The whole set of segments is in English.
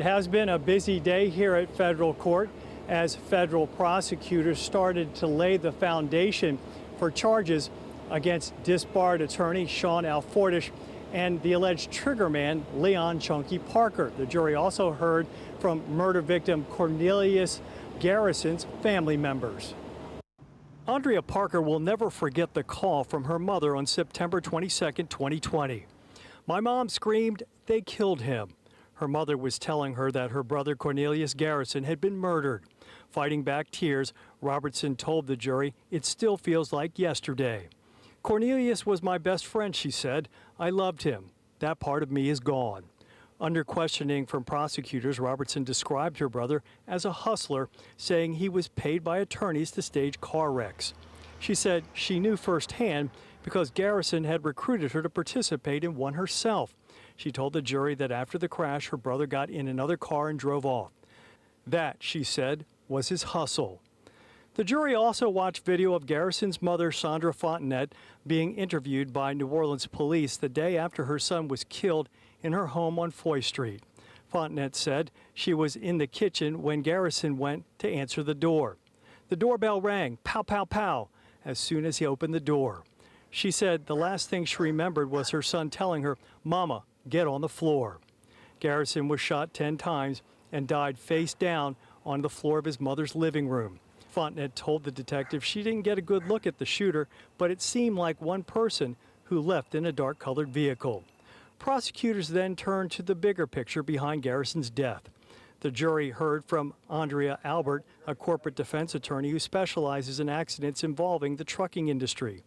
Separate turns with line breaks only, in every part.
It has been a busy day here at federal court as federal prosecutors started to lay the foundation for charges against disbarred attorney Sean Alfordish and the alleged triggerman Leon Chunky Parker. The jury also heard from murder victim Cornelius Garrison's family members. Andrea Parker will never forget the call from her mother on September 22, 2020. "My mom screamed, 'They killed him.' Her mother was telling her that her brother Cornelius Garrison had been murdered. Fighting back tears, Robertson told the jury, 'It still feels like yesterday.' Cornelius was my best friend," she said. "I loved him. That part of me is gone." Under questioning from prosecutors, Robertson described her brother as a hustler, saying he was paid by attorneys to stage car wrecks. She said she knew firsthand because Garrison had recruited her to participate in one herself. She told the jury that after the crash, her brother got in another car and drove off. That, she said, was his hustle. The jury also watched video of Garrison's mother, Sandra Fontenette, being interviewed by New Orleans police the day after her son was killed in her home on Foy Street. Fontenette said she was in the kitchen when Garrison went to answer the door. The doorbell rang, pow, pow, pow, as soon as he opened the door. She said the last thing she remembered was her son telling her, "Mama, get on the floor." Garrison was shot 10 times and died face down on the floor of his mother's living room. Fontenette told the detective she didn't get a good look at the shooter, but it seemed like one person who left in a dark-colored vehicle. Prosecutors then turned to the bigger picture behind Garrison's death. The jury heard from Andrea Albert, a corporate defense attorney who specializes in accidents involving the trucking industry.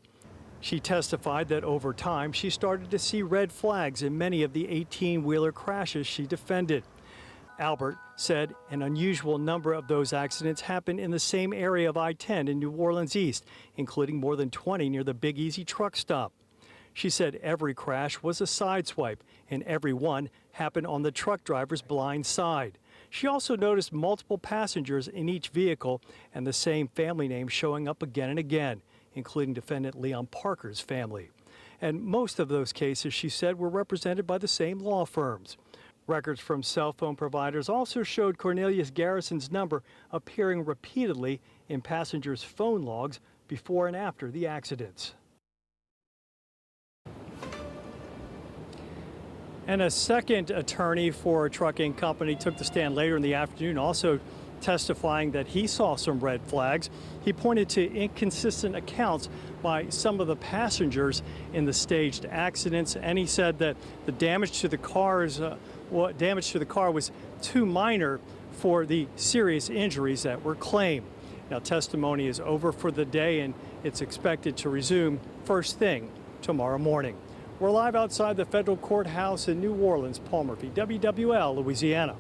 She testified that over time she started to see red flags in many of the 18-wheeler crashes she defended. Albert said an unusual number of those accidents happened in the same area of I-10 in New Orleans East, including more than 20 near the Big Easy truck stop. She said every crash was a sideswipe, and every one happened on the truck driver's blind side. She also noticed multiple passengers in each vehicle and the same family name showing up again and again, including defendant Leon Parker's family. And most of those cases, she said, were represented by the same law firms. Records from cell phone providers also showed Cornelius Garrison's number appearing repeatedly in passengers' phone logs before and after the accidents. And a second attorney for a trucking company took the stand later in the afternoon, also testifying that he saw some red flags. He pointed to inconsistent accounts by some of the passengers in the staged accidents, and he said that the damage to the car was too minor for the serious injuries that were claimed. Now, testimony is over for the day, and it's expected to resume first thing tomorrow morning. We're live outside the federal courthouse in New Orleans. Paul Murphy, WWL, Louisiana.